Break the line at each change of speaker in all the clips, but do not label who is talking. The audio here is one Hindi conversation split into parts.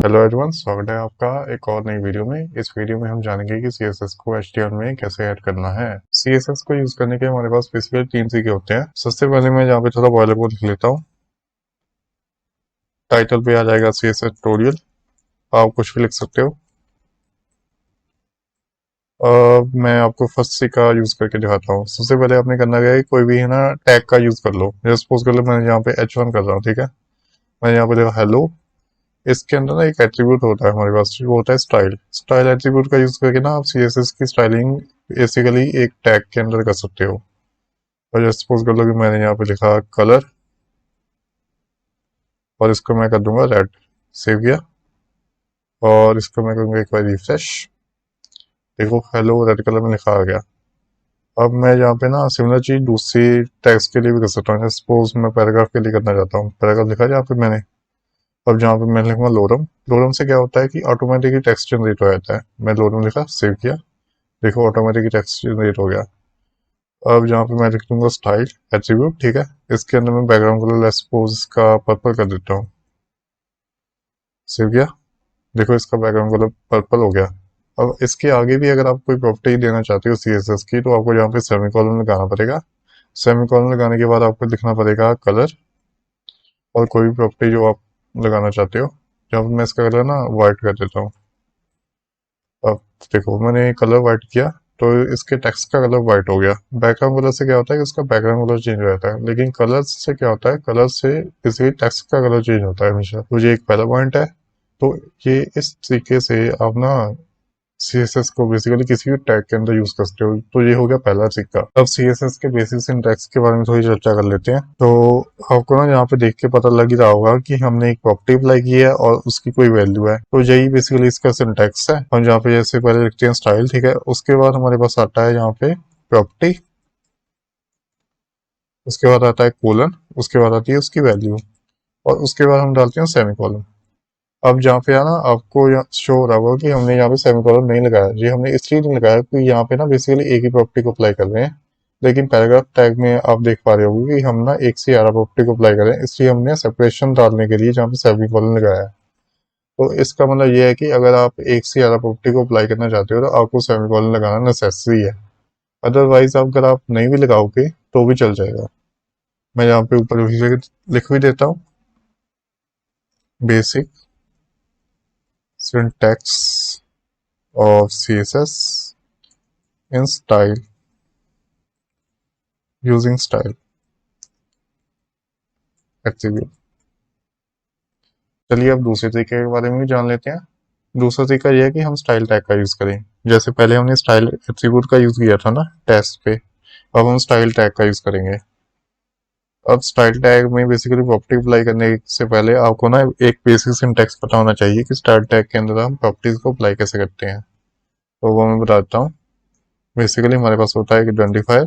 हेलो एवरीवन, स्वागत है आपका एक और नई वीडियो में। इस वीडियो में हम जानेंगे कि CSS को HTML में कैसे ऐड करना है। CSS को यूज करने के हमारे पास बेसिकली 3 तरीके होते हैं। सबसे पहले मैं यहाँ पे थोड़ा बॉयलर को लिख लेता हूँ। टाइटल पे आ जाएगा CSS ट्यूटोरियल, आप कुछ भी लिख सकते हो। मैं आपको फर्स्ट तरीका यूज करके दिखाता हूँ। सबसे पहले आपने करना क्या है, कोई भी है ना टैग का यूज कर लो। जैसे सपोज कर लो मैंने यहाँ पे H1 कर रहा हूँ, ठीक है। मैंने यहाँ पे देखा हेलो। इसके अंदर ना एक एट्रीब्यूट होता है हमारे पास, वो होता है स्टाइल। स्टाइल एट्रीब्यूट का यूज करके ना आप CSS की स्टाइलिंग बेसिकली एक टैग के अंदर कर सकते हो। और जैसे सपोज कर लो कि मैंने यहाँ पे लिखा कलर और इसको मैं कर दूंगा रेड। सेव किया और इसको मैं करूंगा एक बार रिफ्रेश। देखो हेलो रेड कलर में लिखा आ गया। अब मैं यहाँ पे ना सिमिलर चीज दूसरी टैग्स के लिए भी कर सकता हूँ। सपोज मैं पैराग्राफ के लिए करना चाहता हूँ, पैराग्राफ लिखा जहाँ पे मैंने। अब जहाँ पे मैं लिखूंगा लोरम। लोरम से क्या होता है कि ऑटोमेटिकली टेक्स्ट जनरेट हो जाता है। मैं लोरम लिखा, सेव किया, देखो ऑटोमेटिकली टेक्स्ट जनरेट हो गया। अब जहाँ पे मैं लिख दूंगा स्टाइल एट्रीब्यूट, ठीक है। इसके अंदर मैं बैकग्राउंड कलर लेट्स सपोज का पर्पल कर देता हूँ। सेव किया, देखो इसका बैकग्राउंड कलर पर्पल हो गया। अब इसके आगे भी अगर आप कोई प्रॉपर्टी देना चाहते हो CSS की, तो आपको यहाँ पे सेमीकोलन लगाना पड़ेगा। सेमीकोलन लगाने के बाद आपको लिखना पड़ेगा कलर और कोई भी प्रॉपर्टी जो आप लगाना चाहते हो। जहाँ पे मैं इसका कलर ना व्हाइट कर देता हूँ। अब देखो मैंने कलर व्हाइट किया तो इसके टेक्स्ट का कलर व्हाइट हो गया। बैकग्राउंड कलर से क्या होता है कि उसका बैकग्राउंड कलर चेंज हो जाता है, लेकिन कलर से क्या होता है, कलर से किसी टेक्स्ट का कलर चेंज होता है हमेशा। तो ये एक पहला पॉइंट है। तो ये इस तरीके से आप ना CSS को बेसिकली किसी भी टैग के अंदर यूज कर सकते हो। तो ये हो गया पहला तरीका। अब CSS के बेसिक सिंटैक्स के बारे में थोड़ी चर्चा कर लेते हैं। तो आपको ना यहाँ पे देख के पता लग ही रहा होगा कि हमने एक प्रॉपर्टी अप्लाई की है और उसकी कोई वैल्यू है। तो यही बेसिकली इसका सिंटैक्स है। हम यहाँ पे जैसे पहले लिखते हैं स्टाइल, ठीक है। उसके बाद हमारे पास आता है यहाँ पे प्रॉपर्टी, उसके बाद आता है कोलन, उसके बाद आती है उसकी वैल्यू और उसके बाद हम डालते हैं सेमीकोलन। अब जहाँ पे है ना आपको शो हो रहा होगा कि हमने यहाँ पे सेमीकोलन नहीं लगाया। ये हमने इसलिए नहीं लगाया कि यहाँ पे ना बेसिकली एक ही प्रॉपर्टी को अप्लाई कर रहे हैं। लेकिन पैराग्राफ टैग में आप देख पा रहे होगे कि हम ना एक से ज्यादा प्रॉपर्टी को अप्लाई कर रहे हैं, इसलिए हमने सेपरेशन डालने के लिए जहाँ पे सेमीकोलन लगाया है। तो इसका मतलब ये है कि अगर आप एक से ज्यादा प्रॉपर्टी को अप्लाई करना चाहते हो तो आपको सेमीकोलन लगाना नेसेसरी है। अदरवाइज अगर आप नहीं भी लगाओगे तो भी चल जाएगा। मैं यहाँ पे ऊपर लिख भी देता हूँ, basic syntax of CSS in style using style attribute। चलिए अब दूसरे तरीके के बारे में भी जान लेते हैं। दूसरा तरीका यह है कि हम स्टाइल टैग का यूज करें। जैसे पहले हमने स्टाइल एट्रीब्यूट का यूज किया था ना टेस्ट पे, अब हम स्टाइल टैग का यूज करेंगे। अब स्टाइल टैग में बेसिकली प्रॉपर्टी अप्लाई करने से पहले आपको ना एक बेसिक सिंटैक्स पता होना चाहिए कि स्टाइल टैग के अंदर हम प्रॉपर्टीज को अप्लाई कैसे करते हैं। तो वो मैं बताता हूँ। बेसिकली हमारे पास होता है कि आइडेंटिफायर।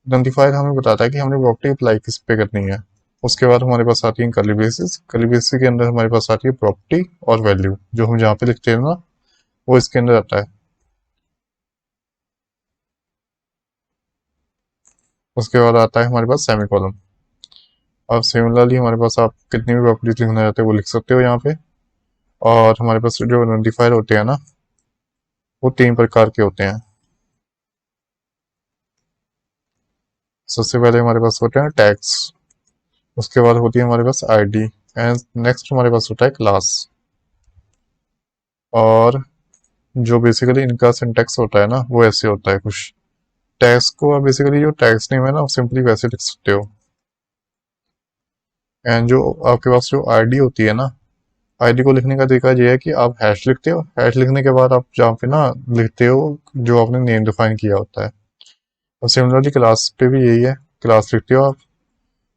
आइडेंटिफायर हमें बताता है कि हमने प्रॉपर्टी अप्लाई किस पे करनी है। उसके बाद हमारे पास आती है कर्ली ब्रेसेस। कर्ली ब्रेसेस के अंदर हमारे पास आती है प्रॉपर्टी और वैल्यू, जो हम जहाँ पे लिखते हैं ना वो इसके अंदर आता है। उसके बाद आता है हमारे पास सेमीकोलन। अब सिमिलरली हमारे पास आप कितनी भी प्रॉपर्टीज लिखना चाहते हो वो लिख सकते हो यहाँ पे। और हमारे पास जो आइडेंटिफायर होते हैं ना वो 3 प्रकार के होते हैं। सबसे पहले हमारे पास होते हैं टैग्स, उसके बाद होती है हमारे पास आईडी एंड नेक्स्ट हमारे पास होता है क्लास। और जो बेसिकली इनका सिंटेक्स होता है ना वो ऐसे होता है कुछ। टैग्स को आप बेसिकली जो टैग्स नेम है ना सिंपली वैसे लिख सकते हो। एंड जो आपके पास जो आईडी होती है ना, आईडी को लिखने का तरीका ये है कि आप हैश लिखते हो। हैश लिखने के बाद आप जहाँ पे ना लिखते हो जो आपने नेम डिफाइन किया होता है। और सिमिलरली क्लास पे भी यही है, क्लास लिखते हो आप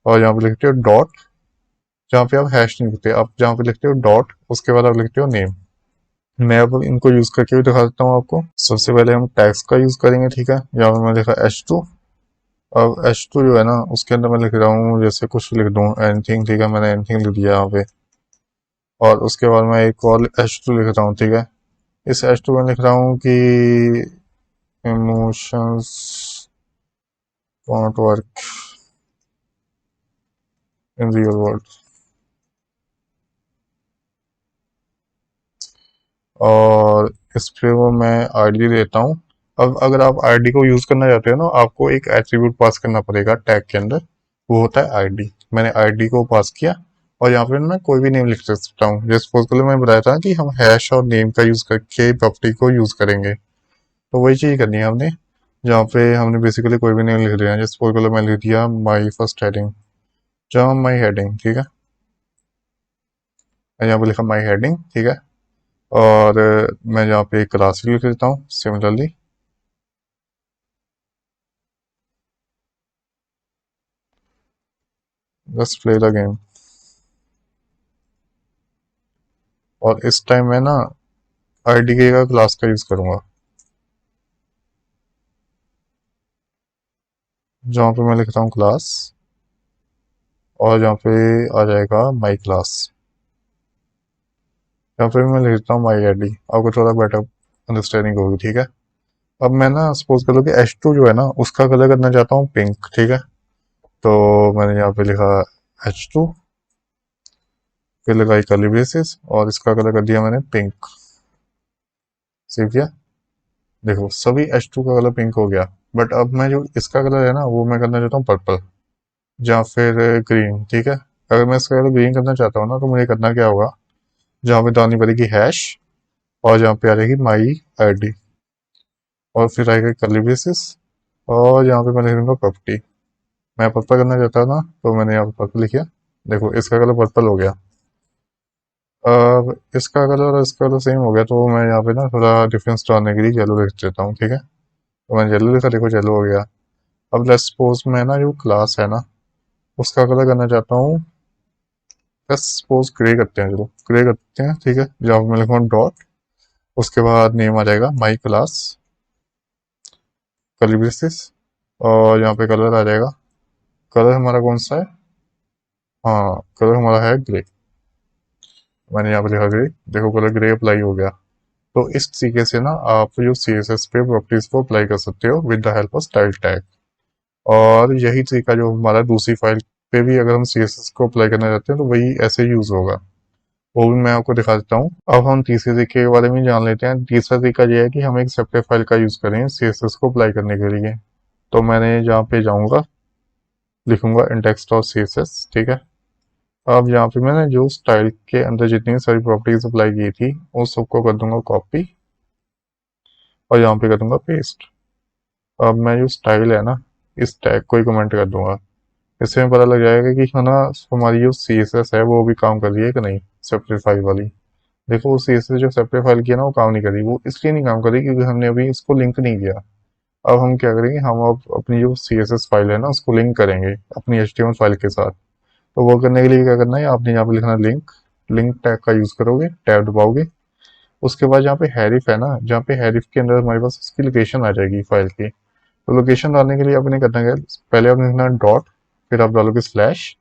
और यहाँ पे लिखते हो डॉट। जहाँ पे आप हैश नहीं लिखते, आप जहाँ पे लिखते हो डॉट उसके बाद आप लिखते हो नेम। मैं अब इनको यूज करके भी दिखा देता हूँ आपको। सबसे पहले हम टैग्स का यूज करेंगे, ठीक है। यहाँ पे मैं लिखा H2। अब H2 जो है ना उसके अंदर मैं लिख रहा हूँ जैसे कुछ लिख दूँ एनीथिंग, ठीक है। मैंने एनीथिंग लिख दिया यहाँ पे। और उसके बाद मैं एक और H2 लिख रहा हूँ, ठीक है। इस H2 में लिख रहा हूँ कि emotions won't work in real world। और इस पे वो मैं आईडी देता हूँ। अब अगर आप आईडी को यूज़ करना चाहते हो ना, आपको एक एट्रीब्यूट पास करना पड़ेगा टैग के अंदर, वो होता है आईडी। मैंने आईडी को पास किया और यहाँ पे मैं कोई भी नेम लिख सकता हूँ। जैसे सपोज कर लो मैं बताया था कि हम हैश और नेम का यूज़ करके प्रॉपर्टी को यूज़ करेंगे, तो वही चीज़ करनी है हमने। जहाँ पे हमने बेसिकली कोई भी नेम लिख दिया, जैसे सपोज कर लो मैं लिख दिया माई फर्स्ट हेडिंग, जहाँ माई हेडिंग, ठीक है, मैं यहाँ पे लिखा माई हेडिंग, ठीक है। और मैं यहाँ पे क्लास लिख देता हूँ similarly. Let's play the game. और इस टाइम मैं ना आईडी के का क्लास का यूज करूंगा, जहाँ पे मैं लिखता हूँ क्लास, और जहाँ पे आ जाएगा माई क्लास, यहाँ पे मैं लिखता हूँ माई आईडी। आपको थोड़ा बेटर अंडरस्टैंडिंग होगी, ठीक है। अब मैं ना सपोज करो कि H2 जो है ना उसका कलर करना चाहता हूँ पिंक, ठीक है। तो मैंने यहाँ पे लिखा H2, फिर लगाई कर्ली ब्रेसेस और इसका कलर कर दिया मैंने पिंक। सेव किया, देखो सभी H2 का कलर पिंक हो गया। बट अब मैं जो इसका कलर है ना वो मैं करना चाहता हूँ पर्पल, या फिर ग्रीन, ठीक है। अगर मैं इसका कलर ग्रीन करना चाहता हूँ ना, तो मुझे करना क्या होगा, जहाँ पे डालनी पड़ेगी हैश, और जहाँ पे आ जाएगी माई आईडी, और फिर आएगा कर्ली ब्रेसेस, और यहाँ पे मैं लिख दूंगा प्रॉपर्टी। मैं पर्पल करना चाहता था, तो मैंने यहाँ पे पर्पल लिखा। देखो इसका कलर पर्पल हो गया। अब इसका कलर और इसका कलर सेम हो गया, तो मैं यहाँ पे ना थोड़ा डिफरेंस डालने के लिए येलो लिख देता हूँ, ठीक है। तो मैंने येलो लिखा, देखो येलो हो गया। अब लेट्स सपोज मैं ना जो क्लास है ना उसका कलर करना चाहता हूँ, लेट्स सपोज ग्रे करते हैं, चलो ग्रे करते हैं, ठीक है। जहाँ पे मैं लिखूँ डॉट, उसके बाद नेम आ जाएगा माई क्लास कर्ली ब्रेसेस, और यहाँ पे कलर आ जाएगा। कलर हमारा कौन सा है, हाँ कलर हमारा है ग्रे। मैंने यहाँ पे लिखा ग्रे, देखो कलर ग्रे अप्लाई हो गया। तो इस तरीके से ना आप जो CSS पे प्रॉपर्टीज को अप्लाई कर सकते हो with the help of style tag. और यही तरीका जो हमारा दूसरी फाइल पे भी अगर हम CSS को अप्लाई करना चाहते हैं तो वही ऐसे यूज होगा, वो भी मैं आपको दिखा देता हूँ। अब हम तीसरे तरीके के बारे में जान लेते हैं। तीसरा तरीका ये है कि हम एक सेपरेट फाइल का यूज करें CSS को अप्लाई करने के लिए। तो मैंने जहाँ पे जाऊँगा, लिखूंगा इंडेक्स डॉट CSS, ठीक है। अब यहाँ पे मैंने जो स्टाइल के अंदर जितनी सारी प्रॉपर्टीज अप्लाई की थी उस सबको कर दूंगा कॉपी, और यहाँ पे कर दूंगा पेस्ट। अब मैं जो स्टाइल है ना इस टैग को ही कमेंट कर दूंगा। इससे हमें पता लग जाएगा कि है ना हमारी जो CSS है वो भी काम कर रही है कि नहीं, सेपरेट फाइल वाली। देखो वो CSS जो सेपरेट फाइल की है ना वो काम नहीं कर रही। वो इसलिए नहीं काम कर रही क्योंकि हमने अभी इसको लिंक नहीं किया। अब हम क्या करेंगे, हम अब अपनी जो CSS फाइल है ना उसको लिंक करेंगे अपनी HTML फाइल के साथ। तो वो करने के लिए क्या करना है, आपने यहाँ पे लिखना लिंक, लिंक टैग का यूज करोगे, टैब दबाओगे। उसके बाद जहाँ पे हैरिफ है ना, जहाँ पे हैरिफ के अंदर हमारे पास उसकी लोकेशन आ जाएगी फाइल की। तो लोकेशन डालने के लिए आपने करना क्या है, पहले आपने लिखना डॉट, फिर आप डालोगे स्लैश,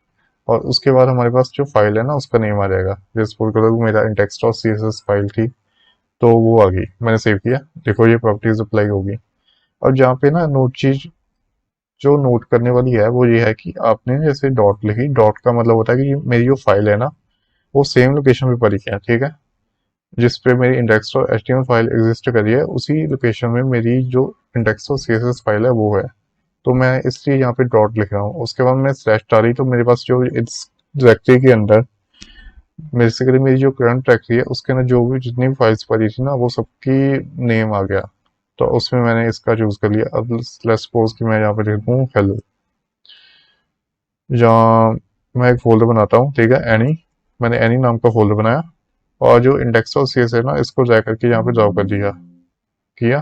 और उसके बाद हमारे पास जो फाइल है ना उसका नेम आ जाएगा। जैसे सपोज करो मेरा इंडेक्स डॉट CSS फाइल थी, तो वो आ गई, मैंने सेव किया, देखो ये प्रॉपर्टीज अप्लाई होगी। अब जहाँ पे ना नोट चीज जो नोट करने वाली है वो ये है कि आपने जैसे डॉट लिखी, डॉट का मतलब होता है कि मेरी जो फाइल है ना वो सेम लोकेशन पे पड़ी है, ठीक है। जिस पे मेरी इंडेक्स और HTML फाइल एग्जिस्ट करी है उसी लोकेशन में मेरी जो इंडेक्स और CSS फाइल है वो है। तो मैं इसलिए यहाँ पे डॉट लिख रहा हूँ। उसके बाद मैं स्लैश डाली, तो मेरे पास जो इस डायरेक्टरी के अंदर बेसिकली मेरी जो करंट डायरेक्टरी है उसके अंदर जो भी जितनी भी फाइल्स पड़ी थी ना वो सबकी नेम आ गया। तो उसमें मैंने इसका चूज कर लिया। अब लेट्स सपोज कि मैं यहाँ पे लिख दूँ हेलो, जहाँ मैं एक फोल्डर बनाता हूँ, ठीक है, एनी। मैंने एनी नाम का फोल्डर बनाया, और जो इंडेक्स और CSS है ना इसको जा करके यहाँ पे ड्रॉ कर दिया, किया,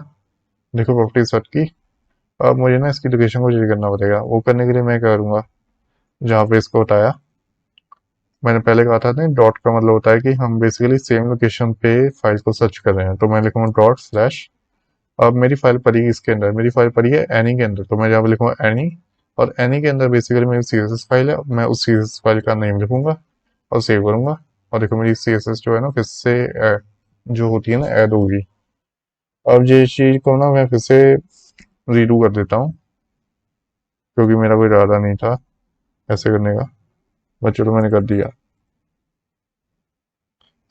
देखो प्रॉपर्टी सेट की। अब मुझे ना इसकी लोकेशन को चेंज करना पड़ेगा। वो करने के लिए मैं क्या करूँगा, जहाँ पे इसको बताया, मैंने पहले कहा था नहीं, डॉट का मतलब होता है कि हम बेसिकली सेम लोकेशन पे फाइल को सर्च कर रहे हैं। तो मैं लिखूंगा डॉट स्लैश। अब मेरी फाइल पड़ी है इसके अंदर, मेरी फाइल पड़ी है एनी के अंदर, तो मैं जहाँ पे लिखूंगा एनी, और एनी के अंदर बेसिकली मेरी CSS फाइल है। मैं उस CSS फाइल का नेम लिखूंगा और सेव करूंगा, और देखो मेरी CSS जो है ना फिर से जो होती है ना ऐड होगी। अब ये चीज को ना मैं फिर से रीडू कर देता हूँ, क्योंकि मेरा कोई इरादा नहीं था ऐसे करने का, बट चलो मैंने कर दिया,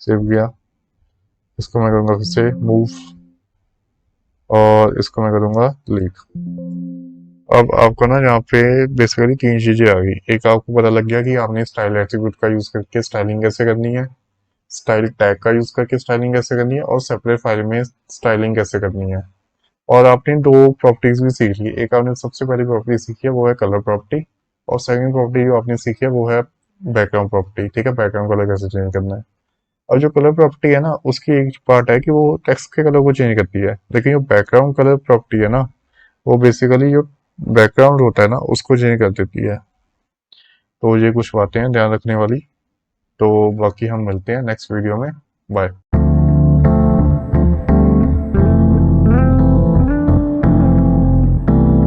सेव किया। इसको मैं करूँगा फिर से मूव, और इसको मैं करूँगा लीव। अब आपको ना यहाँ पे बेसिकली तीन चीज़ें आ गई। एक आपको पता लग गया कि आपने स्टाइल एट्रीब्यूट का यूज़ करके स्टाइलिंग कैसे करनी है, स्टाइल टैग का यूज़ करके स्टाइलिंग कैसे करनी है, और सेपरेट फाइल में स्टाइलिंग कैसे करनी है। और आपने दो प्रॉपर्टीज भी सीख ली। एक आपने सबसे पहली प्रॉपर्टी सीखी है वो है कलर प्रॉपर्टी, और सेकंड प्रॉपर्टी जो आपने सीखी है वो है बैकग्राउंड प्रॉपर्टी। ठीक है, बैकग्राउंड कलर कैसे चेंज करना है। और जो कलर प्रॉपर्टी है ना, उसकी एक पार्ट है कि वो टेक्स्ट के कलर को चेंज करती है, लेकिन जो बैकग्राउंड कलर प्रॉपर्टी है ना, वो बेसिकली जो बैकग्राउंड होता है ना उसको चेंज कर देती है। तो ये कुछ बातें हैं ध्यान रखने वाली। तो बाकी हम मिलते हैं नेक्स्ट वीडियो में। बाय।